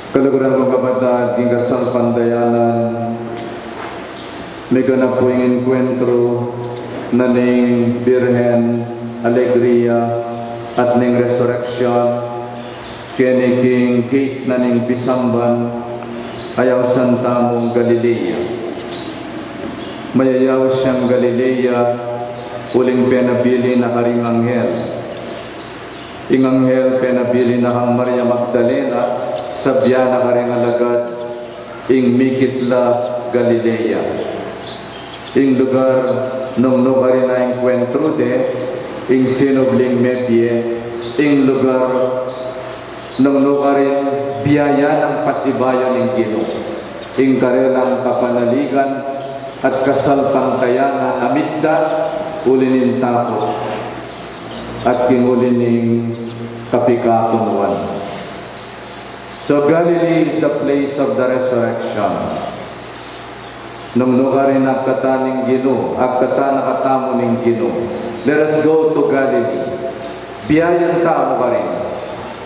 Kaluguran kong kapatid, king kasal pandayanan, may ganap po yung enkwentro na ning Birhen, Alegria, at ning Resurrection, kini King Kate na ning Pisamban, ayaw Santa mong Galilea. Mayayaw siyang Galilea, uling penabili na karing anghel. Ing anghel penabili na kang Maria Magdalena, sabya na karing alagad, ing Mikitla, Galilea. Ing lugar nung nukari na enkwentro de, ing sinubling medye, ing lugar nung nukari biyaya ng pasibayan ng Ginoo. Ing karelang kapanaligan at kasalpangkayanan amidda ulinin takot at kingulining kapikakunuan. So Galilee is the place of the resurrection. Nung nukarin ang kata ng Ginoo, ang kata nakatamo ng Ginoo. Let us go to Galilee. Biyayan tamo ka rin.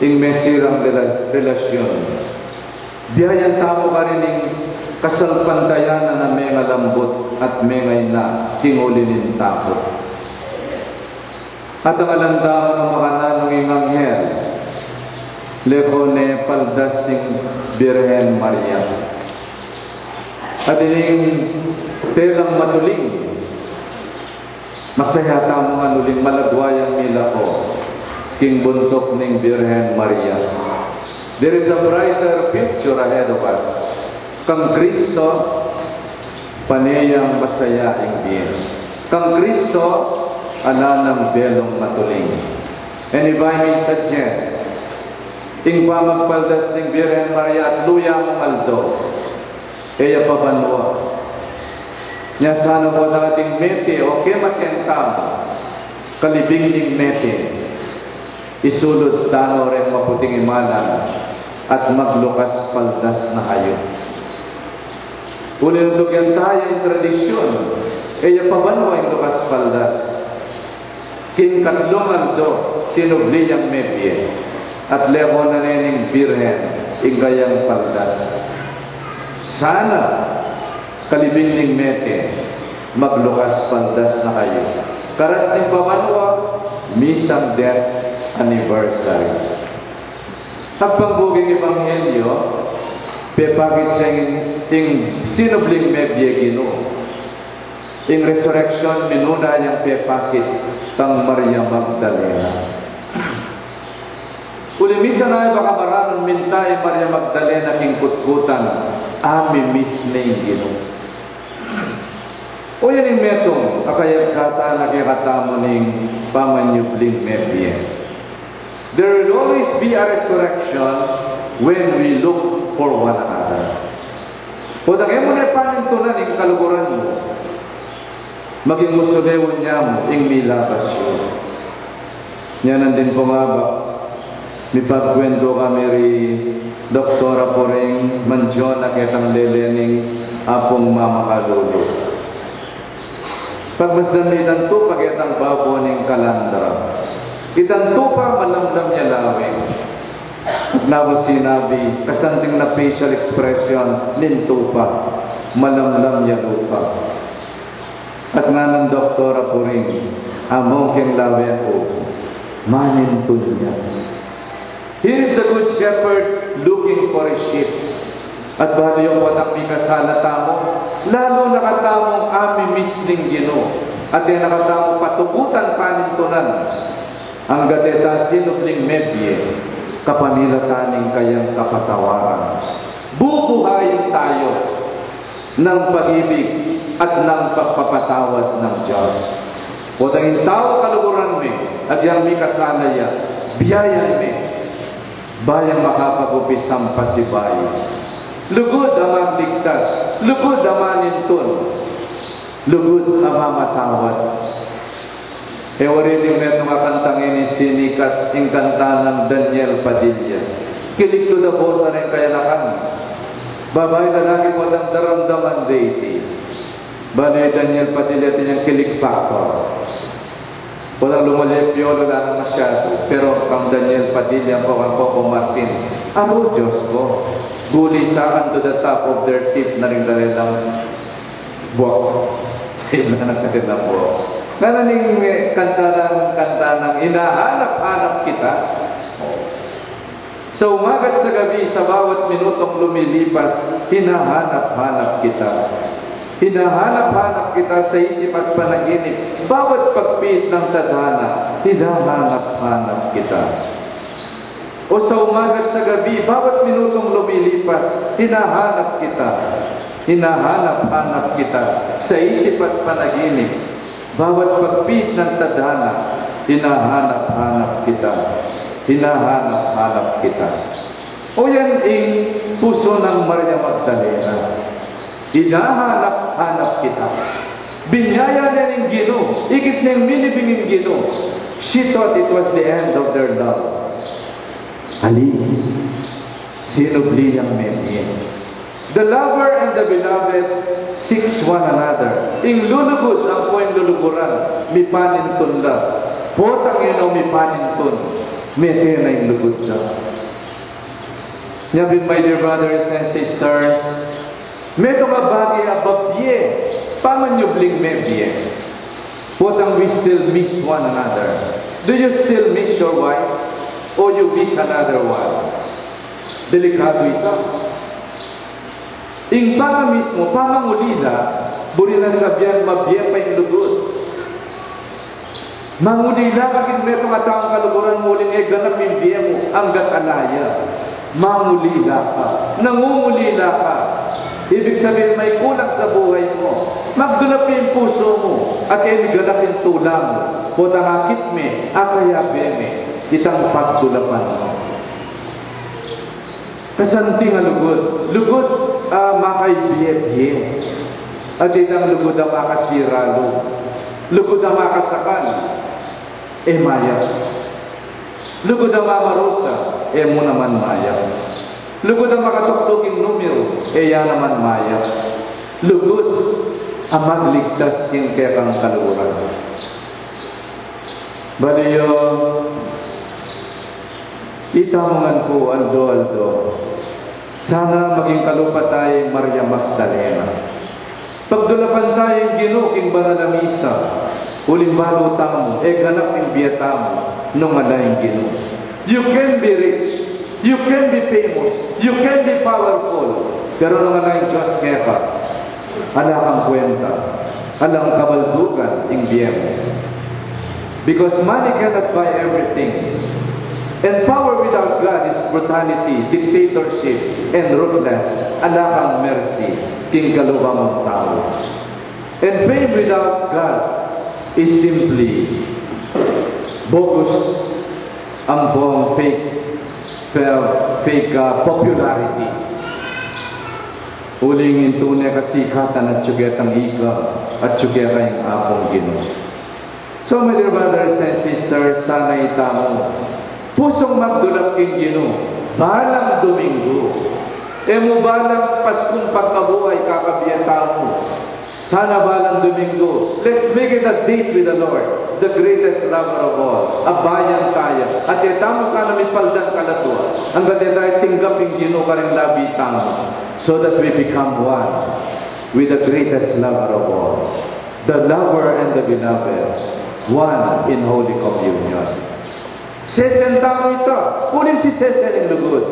Ing mesirang relasyon. Biyayan tamo ka rin ing kasalpantayanan na may lambot at may na kingulinin takot. At ang alandaman ng makanan ng anghel, Lehone paldas ng Birhen Maria. At ining telang matuling, masaya tamong anuling malagwayang nila ko, king buntok ng Birhen Maria. There is a brighter future ahead of us. Kang Kristo, panayang masaya ang biyan. Kang Kristo, ananang belong matuling. And if I may suggest, ing pamagpaldas ng Birhen Maria at luya mong aldo, kaya pabanwa. Nya sana po na ating mete o kemakentama, kalibing ng mete, isulod tano rin maputing imanan at maglukas paldas na kayo. Ulindog yan tayo yung tradisyon, kaya pabanwa yung lukas paldas. King katlong aldo, sinubli yung mepye, at leho na nining Birhen, ingayang paldas. Sana, kalibing ning mete, maglukas paldas na kayo. Karas ng pamanwa, misang death anniversary. Tagpangguging ebanghelyo, pepagit sa ing sinubling mebye Ginoo. Ing resurrection, minuna niyang pepakit kang Maria Magdalena. Ulimisa na baka maraming mintay Maria Magdalena king kutkutan, miss na yung Ginoo. O yan yung metong, akayat kata nakikatamo ng pamanyubling mebye. There will always be a resurrection when we look for one another. O dagay mo na panintunan yung kaluguran mo, maging musulewon niya mo, ing milabas yun. Yan nandin po nga ba, may pagkwento kami rin Doktora Poreng Manjo na kitang lelening apong mamakalulu. Pagmasdan ni itanto pagkitang babo ng kalandra. Itanto pa malamdam niya lawing. At nawa sinabi, kasanting na facial expression, ninto pa, malamdam niya lupa. At nga ng Doktora Poreng, among keng lawi ako, manintun niya. Here is the good shepherd looking for his sheep. At bahali yung watang may kasala tamo, lalo nakatamong miss ng Ginoo. At yung nakatamong patukutan panintunan. Ang gateta sinubling mebye, kapanilataning kayang kapatawaran. Bubuhayin tayo ng pag-ibig at ng pagpapatawad ng Diyos. O tanging tao kaluguran me, at yung may kasala ya, biyayan me, bayang makapag-upis ang pasibay. Lugod ang magligtas, lugod ang manintun, lugod ang mamatawad. Ewariling meron kakantangin ni Sinikat, yung kanta ng Daniel Padilla. Kilig to the boss na rin kaya nakan. Babae lalaki mo ng daramdaman deity. Bale Daniel Padilla din yung kilig factor. Walang lumalepyolo lang masyado. Pero kang Daniel Padilla, kang Coco Martin, aro Diyos ko. Gulisakan to the top of their teeth na rin dahil lang buwak. Sila na kanilang buwak. Nananing kanta ng hinahanap-hanap kita. Sa umagat sa gabi, sa bawat minutong lumilipas, hinahanap-hanap kita. Hinahanap-hanap kita sa isip at panaginip. Bawat pagpit ng tadhana, hinahanap-hanap kita. O sa umagat sa gabi, bawat minutong lumilipas, hinahanap kita. Hinahanap-hanap kita sa isip at panaginip. Bawat pagpit ng tadhana, hinahanap-hanap kita. Hinahanap-hanap kita. O yan ang puso ng Maria Magdalena. Hinahanap-hanap kita. Binyaya niya ng Ginoo. Ikit niyang minibingin Ginoo. She thought it was the end of their love. Ali, sinubli ang memin. The lover and the beloved seeks one another. Ing lulugod ang puweng luluguran, mi panintun la. Potang ino mi panintun, mi na yung lugod siya. Nyabin, my dear brothers and sisters, meto nga bagay a babye, pamanyubling mebye. Potang we still miss one another. Do you still miss your wife? O you miss another one? Delikado ito. Ing para mismo, pamangulila, buri na sabihan, mabiyang may lugod. Mangulila, kakit meto nga taong kaluguran muling ganap yung biya mo, hanggat alaya. Mangulila ka, nangungulila ka. Ibig sabihin, may kulang sa buhay mo. Magdulap yung puso mo, at ganap yung tula mo. Potang akit me, akayabe me, itang pagdulapan mo. Kasanting ang lugod. Lugod, makaibiye-biye. At itang lugod ang makasiralo. Lugod ang makasakan. Maya. Lugod ang mamarusa. Mo naman maya. Lugod ang makatuktuking numero. Yan naman maya. Lugod ang magligtas yung kaya kang kaluran. Baliyo, itamungan ko, Aldo. Sana maging kalupa tayong Maria Magdalena. Pagdulapan tayong ginuking banal na misa, uling balutang mo, ganap ng biyata mo, nung alayang ginu. You can be rich, you can be famous, you can be powerful, pero nung alayang Diyos kaya ka, ala kang kwenta, alang kabaldugan ng biyemo. Because money cannot buy everything. And power without God is brutality, dictatorship, and ruthless. Alakang mercy, king kalubang ng tao. And fame without God is simply bogus, ang buong fake popularity. Uling tunay kasikatan at tsugetang ika at tsugeta yung apong Ginoo. So, my dear brothers and sisters, sana itamo pusong magdulap king Ginoo, balang Domingo. Mo balang Paskong pagkabuhay kakabiyata mo. Sana balang Domingo, let's make it a date with the Lord, the greatest lover of all. Abayan tayo. At itamo sana may paldan kalatwa. Ang ganda tayo tinggaping Ginoo ka rin nabitang so that we become one with the greatest lover of all. The lover and the beloved, one in Holy Communion. Sesen tamo ito. Kunin si Sesen in the good.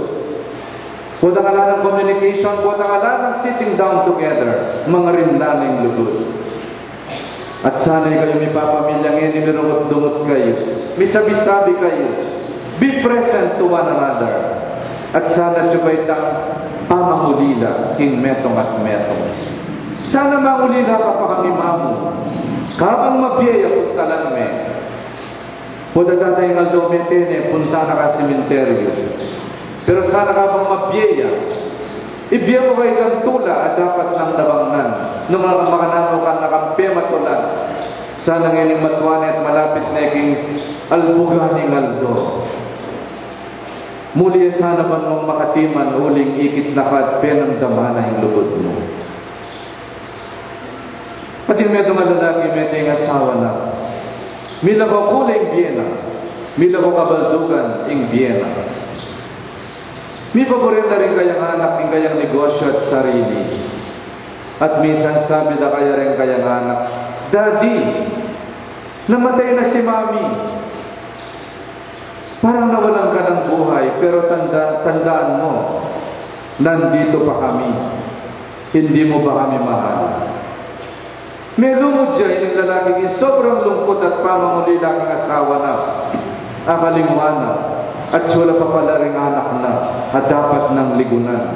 Putang ala ng communication, putang ala ng sitting down together, mga rinlan ng lugod. At sana'y kayo may papamilyang inimirungot-dungot kayo, may sabi-sabi kayo, be present to one another. At sana tsubaytang pamangulila, king metong at metong. Sana mangulila ka pa kami mamu, kabang mabiyaya kung talang me. Puta tatay ng Aldo Metene, punta na ka sementeryo. Pero sana ka bang mabiyaya, ibiya mo kayo ng tula at dapat ng nabangnan. Nung mga makanano ka nakampi matulan, sana ngayon matuwan at malapit na iking albuganing Aldo. Muli sana ba nung makatiman uling ikit na ka at penang damana yung lugod mo. Pati medyo nga lalaki, medyo yung asawa na. Mila ko kula ing Vienna. Mila ko kabaldugan ing Vienna. Mi paborin na rin kayang anak, ing kayang negosyo at sarili. At minsan sabi na kaya rin kayang anak, Daddy, namatay na si Mami. Parang nawalan ka ng buhay, pero tandaan mo, nandito pa kami. Hindi mo ba kami mahal? May lumod siya, yung lalaki, sobrang lungkot at pamangulila kang asawa na, akalimwana, at wala pa pala rin anak na, at dapat ng ligunan.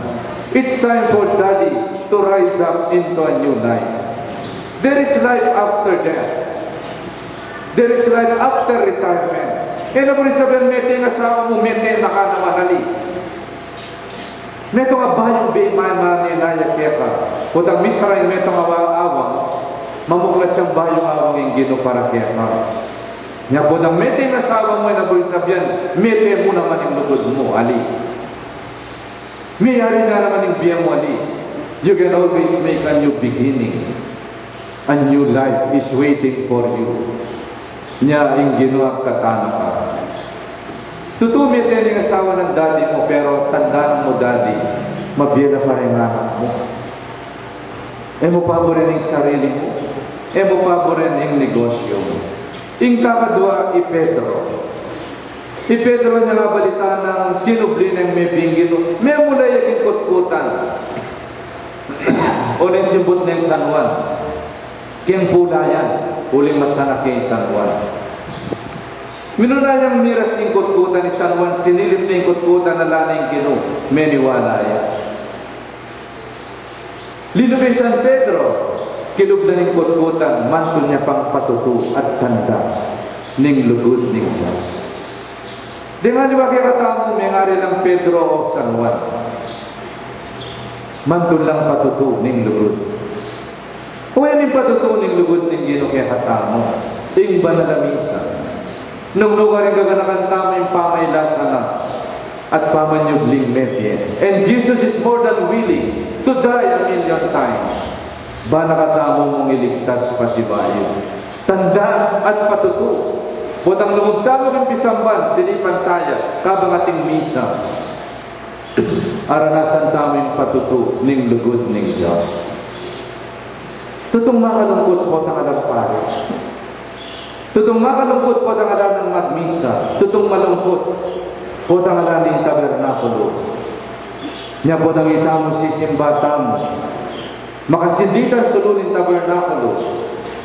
It's time for Daddy to rise up into a new life. There is life after death. There is life after retirement. Kaya mo rin sabihin, mete nga sa umete na ka na mahali. Meto nga bayang bimaymani na yakeka. Kutang misaray meto nga awang, mamuklat siyang bayang awang yung gino para keka. Nga po nang mete nga sa awang mo na po rin sabihin, mete mo naman yung lugod mo, Ali. Mayari na naman yung biyang mo, Ali. You can always make a new beginning. A new life is waiting for you. Nya ang ginawa katana ka. Tutumit yan yung asawa ng daddy mo, pero tandaan mo, daddy, mabiyala pa rin anak mo. Mo pa mo rin yung sarili mo. Mo pa mo rin yung negosyo mo. Ing kakadwa, Pedro. Pedro niya nga balita ng sinubli ng may bingin. May mula yung kutkutan. O na sibot ng San Juan. Kiyang pulayan. Uling masanak kay San Juan. Minunayang miras ng kutkutan ni San Juan. Sinilip na yung kutkutan na laning kinu. Meniwala yan. Lino kay San Pedro. Kilog na ng kutkutan. Manso niya pang patutu at tanda. Ning lugod ning Diyos. Di nga di ba kaya katamo may ngari lang Pedro o San Juan. Manto lang patutu ning lugod. Kung yan yung patutu ning lugod ning gino kaya katamo. Ting ba na lamisa. Nung lugar yung gaganakan tamo yung pamailasa na at pamanyubling medyen. And Jesus is more than willing to die 1,000,000 times. Ba nakatamo mong iligtas pasibayo. Tanda at patutu. Butang lumugtamo ng pisamban, silipan tayo, kabang ating misa. Aranasan tamo yung patutu ning lugod ning Diyos. Tutong makalungkot po ng alam pares. Tutong makalungkot po ng alam ng magmisa. Tutong malungkot po ng alam ng tabernakulo. Niya po ng itamo sisimba tamo. Makasinditan sulunin tabernakulo.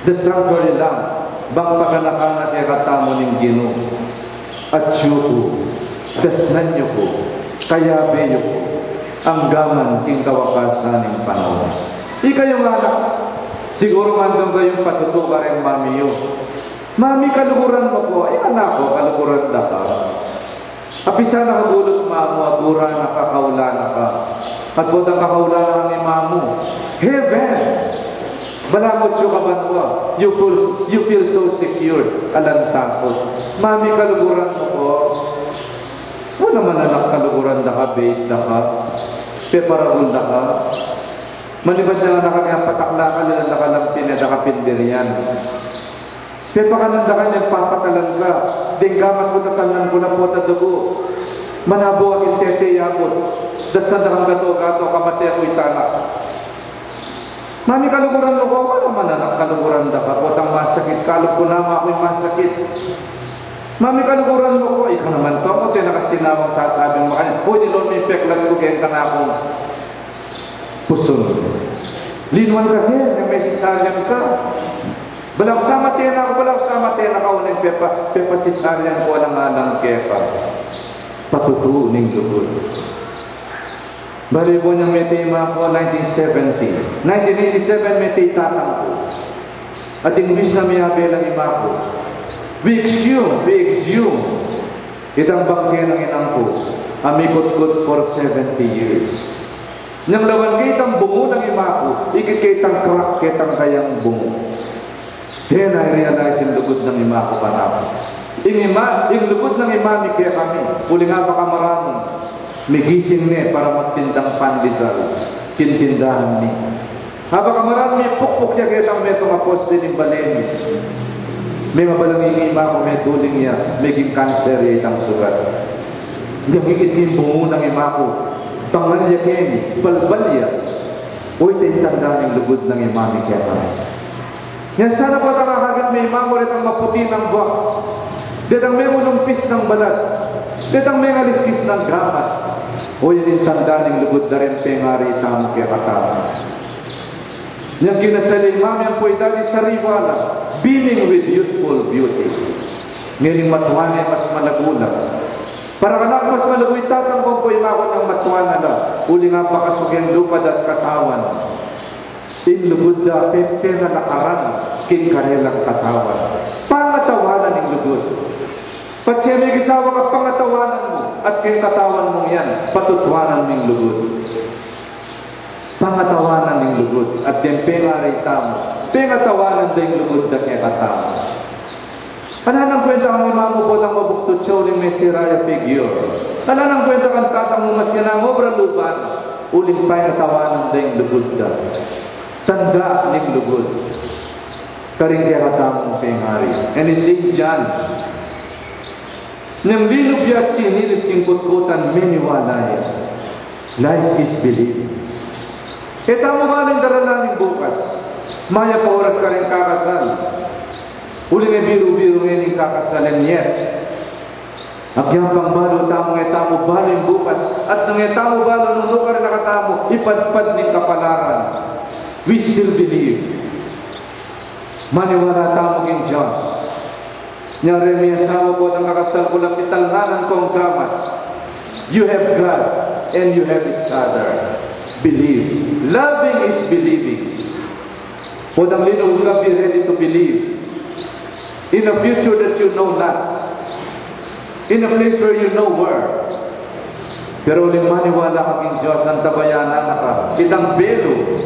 The sanctuary lamb. Bang paganakan at ikatamo ng Gino at syuko, dasnan nyo ko, kaya beyo ko, ang gaman king kawakasan ng panahon. Ikayong anak, siguro mandong kayong patutuka rin mami yun. Mami, kalukuran mo ko, ay anak ko, kalukuran na ka. Apisa na kagulot mamo, agura na kakaula na ka. At butang kakaula na ni mamo, heaven! Balamot yung kabanwa. You feel so secure. Alang takot. Mami, kaluguran mo ko. Wala man anak kaluguran na ka, bait na ka. Peparagul na ka. Malibad na nga patakla ka nila na ka lang pinadakapindirian. Pepakananda ka niyan, papatalan ka. Dinggaman ko tatanan ko na po na dugo. Manabo ang intete yakot. Dastan na kang gato, kamate ako itanak. Mami, kaluguran mo ko, wala man anak kaluguran da ka, potang masakit, kalog ko naman ako'y masakit. Mami, kaluguran mo ko, ikaw naman to, ako tayo nakasinawang sasabing mo kanyan, uy, nilon may peklat ko, kaya ka na akong puson. Linuan ka kaya, may sisaryan ka. Balak sa matena ka, unang pepa sisaryan ko, alang kepa. Patutu ning lugod. Bali po niyang may tema ko 1970. 1987 may tatang ko. At imbis na may abelang ima ko. We exhume. Itang bangke ng inang ko. Amikot-kot for 70 years. Nang lawan kitang bungo ng ima ko, ikikitang crack kitang kayang bungo. Then I realize yung lugod ng ima ko para. Yung lugod ng imami kaya kami. Uli nga baka maraming. May gising niya para magtindang pandesal. Kintindahan niya. Habang marami pukpuk niya kitang metong apos din yung baleni. May mabalangin ima ko, may duling niya, may ging cancer ya itang sugat. Yang ikitin bungo ng ima ko, tangan niya kemi, balbal ya. Uy, tintanda ng lugod ng imami kaya kami. Yan sana po nakakagit may ima mo rin ang maputi ng buwak. Ditang may unumpis ng balat. Ditang may ngaliskis ng gamat. Uy, yung tanda ng lugod na rin pengari tamo kaya katama. Yang kinasali imami ang po'y dati sa riwala, beaming with youthful beauty. Ngayon matuwan ay mas malagulang. Para anak mas malagoy tatang ko po'y makot ng matuwan na lang. Uli nga pakasugyan lupad at katawan. Inlugod na pepe na nakaran, king karelang katawan. Pangatawanan ng lugod. Pat siya may gisawa ka pangatawanan mo, at king katawan mong yan, patutwanan ng lugod. Pangatawanan ng lugod, at yung pengaray tamo, pengatawanan din lugod na kaya katamo. Ananang kwenta kang imamo po ng mabuktot siya uling may siraya figure. Ananang kwenta kang tatang mo mas yan ang obra lupan, uling pengatawanan din lugod na. Tanda ng lugod. Karing kaya katamong pengari. And it's in John. Nang linubya at sinilip yung kutkutan, miniwala yan. Life is believing. Kita mo ba ng darananing bukas? Maya pa oras ka rin kakasal. Uli nga biro-biro ngayon yung kakasalan niya. Agyang pang balo, tamo nga tamo balo yung bukas. At nang tamo balo, nung ka rin nakatamo, ipadpad ng kapalaran. We still believe. Maniwala tamo ng Diyos. Nyari may asawa ko na nakasal ko lang italhanan kong gamat. You have God and you have each other. Believe. Loving is believing. Podang lino, you have be ready to believe. In a future that you know not. In a place where you know where. Pero uling maniwala kaming Diyos, ang tabayanan na ka. Kitang belo,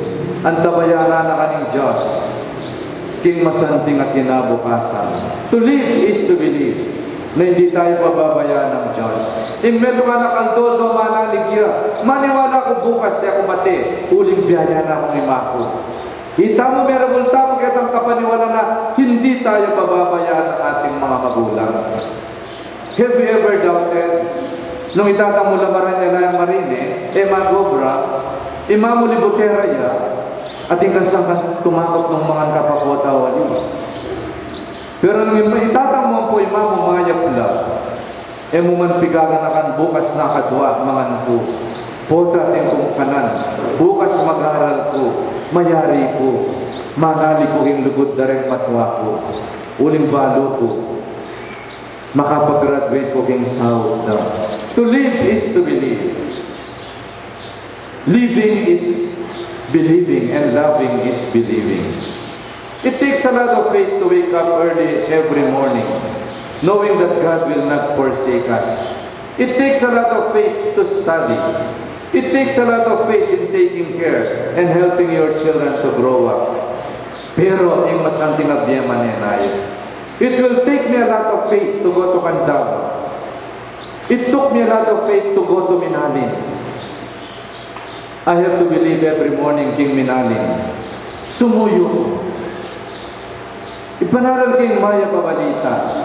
ang tabayanan na ka ng Diyos. King masanting at kinabukasan. To live is to believe. Na hindi tayo pababayaan ng Diyos. Imeto ka na kaldodo, manaligya. Maniwala ko bukas siya kumate. Uling biyaya na akong imako. Ita mo merabol tamo kitang kapaniwala na hindi tayo pababayaan ng ating mga magulang. Have you ever doubted? Nung itatang mo lamaran niya na yung marine, magobra, imamuli butera ya, at ikasang tumakot ng mga kapakotawali. Pero nung itatang mo po imamo mga yapla, muman pigagan na kan bukas na kadwa, mga naku. Pota kong kanan, bukas mag-aral ko, mayari ko, manali ko yung lugod na rin matwa ko, uling balo ko, makapag-graduate ko yung sahod na. To live is to believe. Living is believing and loving is believing. It takes a lot of faith to wake up early every morning, knowing that God will not forsake us. It takes a lot of faith to study. It takes a lot of faith in taking care and helping your children to grow up. Pero yung masanting abiyama niya na yun. It will take me a lot of faith to go to Candaba. It took me a lot of faith to go to Minalin. I have to believe every morning King Minalin. Sumuyo. Ipanaral King Maya Pabalita.